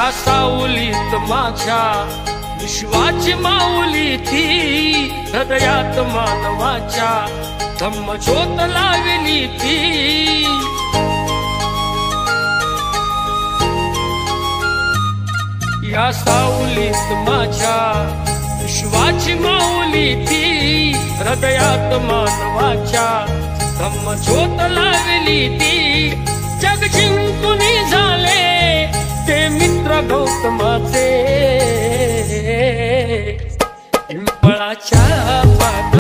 या सावलीत माझ्या विश्वाची माऊली ती, हृदयात मानवाच्या धम्मज्योत लावली ती। या सावलीत माझ्या विश्वाची माऊली ती, हृदयात मानवाच्या धम्मज्योत लावली ती। जग जिंकून झाले ते मित्र गौतमाचे, पिंपळाच्या